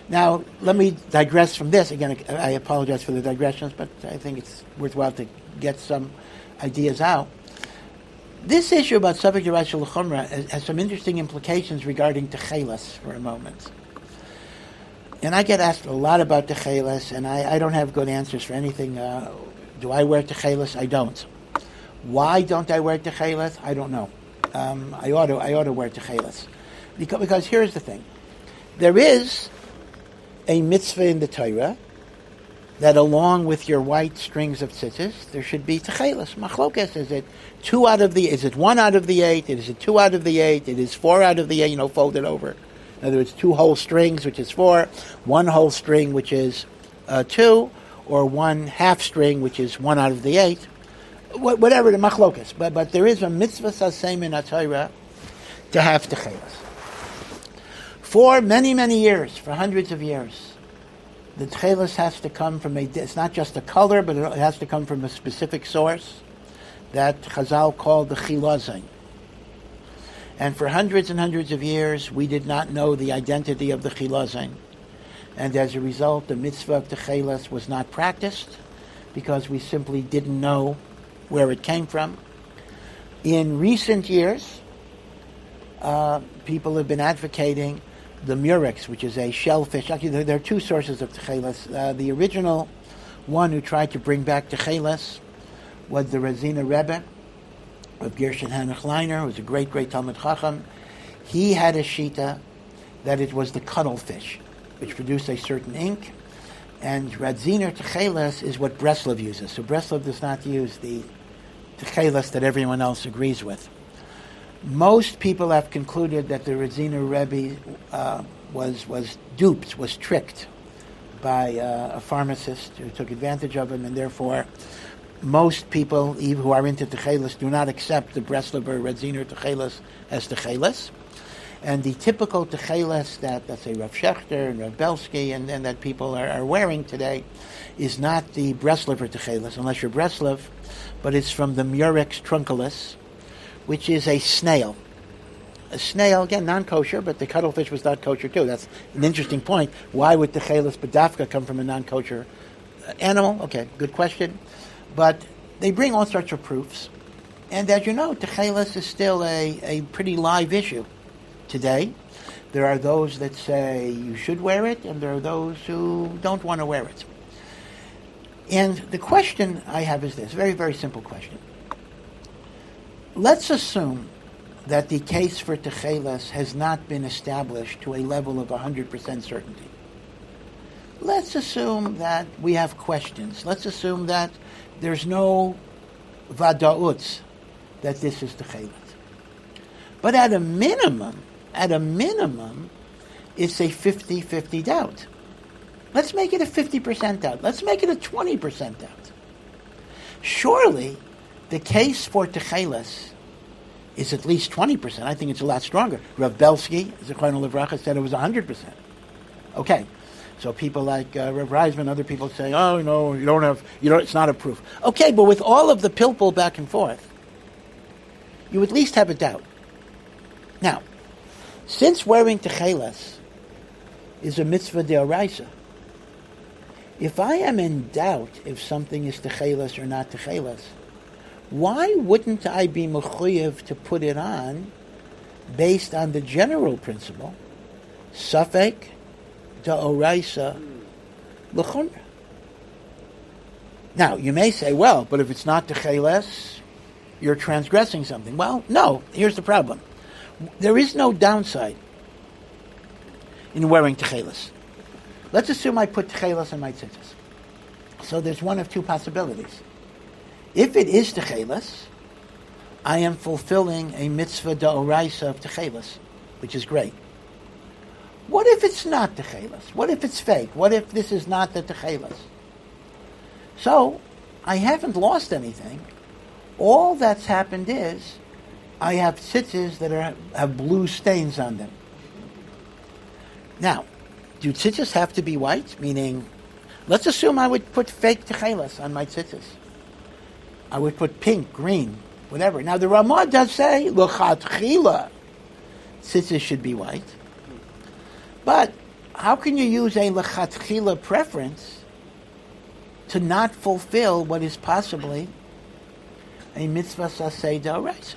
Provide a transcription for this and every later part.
Now, let me digress from this. Again, I apologize for the digressions, but I think it's worthwhile to get some ideas out. This issue about Safek Mideoraissa LeChumra has some interesting implications regarding Techeiles for a moment. And I get asked a lot about Techeiles, and I don't have good answers for anything. Do I wear Techeiles? I don't. Why don't I wear Techeiles? I don't know. I ought to wear Techeiles. Because here's the thing. There is a mitzvah in the Torah that along with your white strings of tzitzis, there should be Techeiles. Machlokes, is it 1 out of the 8? Is it 2 out of the 8? It is 4 out of the 8, fold it over. In other words, 2 whole strings, which is 4, 1 whole string, which is 2, or 1 half string, which is 1 out of the 8. Whatever the machlokes. But there is a mitzvah sasem in Torah to have Techeiles. For many, many years, for hundreds of years, the Techeiles has to come from it's not just a color, but it has to come from a specific source that Chazal called the chilazin. And for hundreds and hundreds of years, we did not know the identity of the chilazin. And as a result, the mitzvah of Techeiles was not practiced because we simply didn't know where it came from. In recent years, people have been advocating the murex, which is a shellfish. Actually, there are 2 sources of Techeiles. The original one who tried to bring back Techeiles was the Razina Rebbe of Gershon Hanoch Leiner, who was a great, great Talmud Chacham. He had a shita that it was the cuttlefish, which produced a certain ink. And Razina Techeiles is what Breslov uses. So Breslov does not use the Techeiles that everyone else agrees with. Most people have concluded that the Razina Rebbe was duped, was tricked by a pharmacist who took advantage of him, and therefore most people, even who are into Techeiles, do not accept the Breslov or Razina Techeiles as Techeiles. And the typical Techeiles that, let's say, Rav Shechter and Rav Belsky and that people are wearing today is not the Breslover Techeiles, unless you're Breslov, but it's from the Murex trunculus, which is a snail. A snail, again, non-kosher, but the cuttlefish was not kosher too. That's an interesting point. Why would Techeiles Badafka come from a non-kosher animal? Okay, good question. But they bring all sorts of proofs. And as you know, Techeiles is still a pretty live issue today. There are those that say you should wear it, and there are those who don't want to wear it. And the question I have is this, very, very simple question. Let's assume that the case for Techeiles has not been established to a level of 100% certainty. Let's assume that we have questions. Let's assume that there's no Breitowitz that this is Techeiles. But at a minimum, it's a 50-50 doubt. Let's make it a 50% doubt. Let's make it a 20% doubt. Surely, the case for Techeiles is at least 20%. I think it's a lot stronger. Rav Belsky, Zichrono Livracha, said it was 100%. Okay, so people like Rav Reisman, other people say, oh, no, it's not a proof. Okay, but with all of the pilpul back and forth, you at least have a doubt. Now, since wearing Techeiles is a mitzvah Mideoraissa, if I am in doubt if something is Techeiles or not Techeiles, why wouldn't I be mechuyev to put it on based on the general principle, Safek Mideoraissa LeChumra? Now, you may say, well, but if it's not Techeiles, you're transgressing something. Well, no, here's the problem. There is no downside in wearing Techeiles. Let's assume I put Techeiles on my tzitzis. So there's one of 2 possibilities. If it is Techeiles, I am fulfilling a mitzvah Mideoraissa of Techeiles, which is great. What if it's not Techeiles? What if it's fake? What if this is not the Techeiles? So, I haven't lost anything. All that's happened is I have tzitzis that have blue stains on them. Now, do tzitzis have to be white? Meaning, let's assume I would put fake Techeiles on my tzitzis. I would put pink, green, whatever. Now, the Ramah does say, l'chatchila, tzitzis should be white. But how can you use a lechatchila preference to not fulfill what is possibly a mitzvah saseh d'oraisa?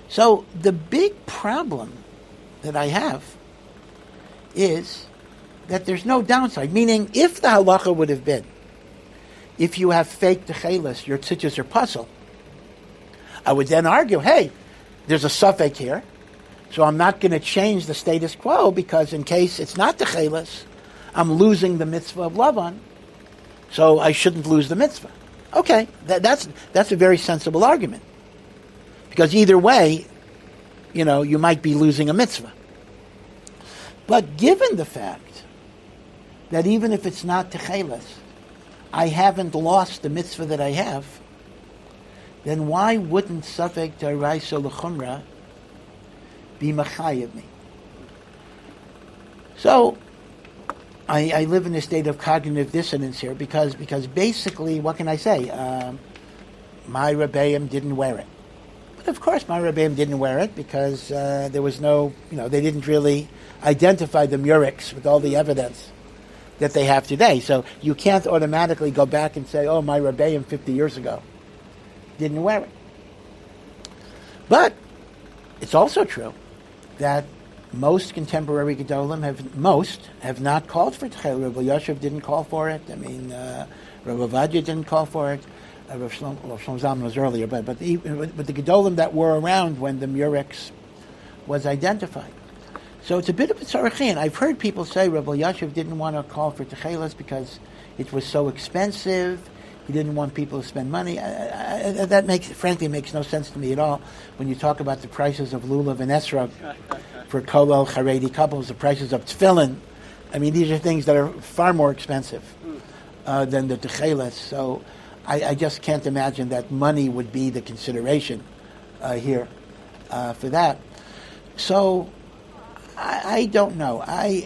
So the big problem that I have is that there's no downside. Meaning, if the halacha would have been, if you have fake Techeiles, your tzitzus are puzzle, I would then argue, hey, there's a Safek here, so I'm not going to change the status quo, because in case it's not Techeiles, I'm losing the mitzvah of Lavan, so I shouldn't lose the mitzvah. Okay, that's a very sensible argument. Because either way, you might be losing a mitzvah. But given the fact that even if it's not Techeiles, I haven't lost the mitzvah that I have, then why wouldn't Safek Daraisa LeChumra be machayev me? So, I live in a state of cognitive dissonance here because basically, what can I say? My Rebbeim didn't wear it. But of course my Rebbeim didn't wear it because there was no, they didn't really identify the murex with all the evidence that they have today. So you can't automatically go back and say, oh, my Rebbeim 50 years ago didn't wear it. But it's also true that most contemporary Gedolim have not called for Techeiles. Rabbi Yoshev didn't call for it. Rabbi Ovadia didn't call for it. Rav Shlomo Zalman was earlier, but the Gedolim that were around when the murex was identified. So it's a bit of a tzarachin. I've heard people say Rabbi Yoshev didn't want to call for Techeiles because it was so expensive. He didn't want people to spend money. That frankly makes no sense to me at all. When you talk about the prices of lulav and esrog for kolel Haredi couples, the prices of tefillin, these are things that are far more expensive than the Techeiles. So I just can't imagine that money would be the consideration here for that. So I don't know. I'm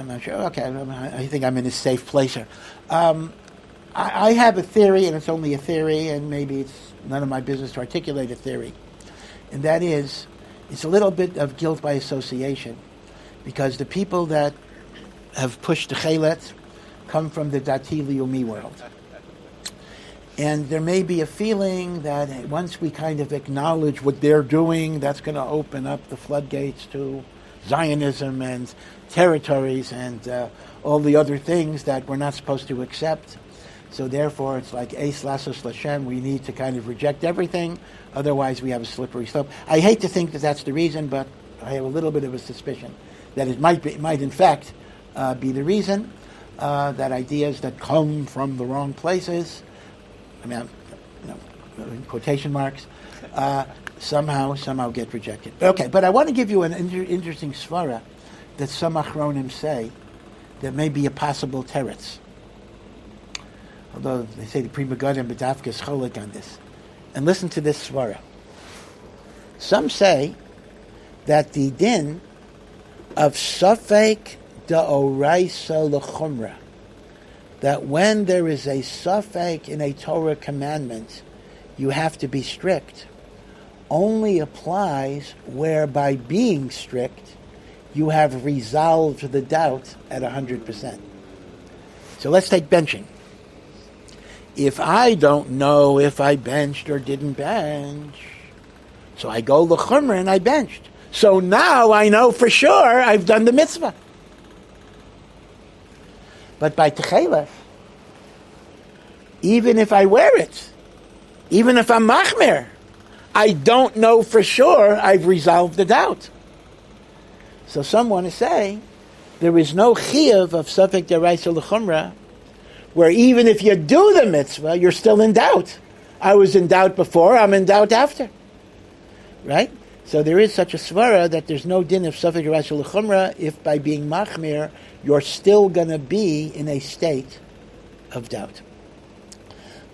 not sure. Okay, I think I'm in a safe place here. I have a theory, and it's only a theory, and maybe it's none of my business to articulate a theory. And that is, it's a little bit of guilt by association, because the people that have pushed the Techeiles come from the Dati Leumi world. And there may be a feeling that once we kind of acknowledge what they're doing, that's going to open up the floodgates to Zionism and territories and all the other things that we're not supposed to accept. So therefore, it's like Eis Lasos Lashem. We need to kind of reject everything. Otherwise, we have a slippery slope. I hate to think that that's the reason, but I have a little bit of a suspicion that it might in fact be the reason that ideas that come from the wrong places, in quotation marks, somehow get rejected. Okay, but I want to give you an interesting svara that some achronim say that may be a possible teretz. Although they say the Pri Megadim B'dafka is cholik on this. And listen to this svara. Some say that the din of Safek Da'oraisa LeChumra, that when there is a Safek in a Torah commandment, you have to be strict, only applies where by being strict, you have resolved the doubt at 100%. So let's take benching. If I don't know if I benched or didn't bench, so I go LeChumra and I benched. So now I know for sure I've done the mitzvah. But by Techeiles, even if I wear it, even if I'm machmer, I don't know for sure I've resolved the doubt. So some want to say there is no chiyuv of Safek Daraisa LeChumra, where even if you do the mitzvah, you're still in doubt. I was in doubt before, I'm in doubt after. Right? So there is such a svara that there's no din of Safek Daraisa LeChumra if by being machmir, you're still going to be in a state of doubt.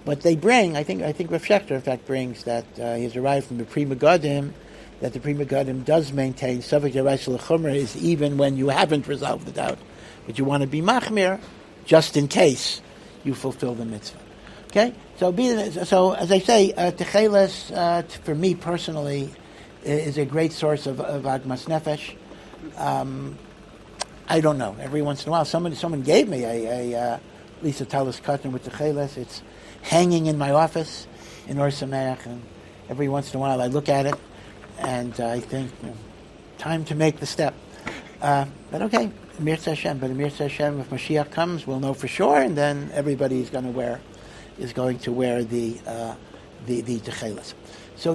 But they bring, I think Rav Shechter in fact brings that he's arrived from the Pri Megadim, that the Pri Megadim does maintain Safek Daraisa LeChumra is even when you haven't resolved the doubt, but you want to be machmir just in case you fulfill the mitzvah. Okay, so as I say, Techeiles for me personally is a great source of agmas nefesh. I don't know. Every once in a while, someone gave me a Lisa Talis cotton with Techeiles. It's hanging in my office in Or Sameach, and every once in a while I look at it, and I think, time to make the step. But okay, Amir Hashem. But Amir Hashem, if Mashiach comes, we'll know for sure, and then everybody is going to wear the Techeiles.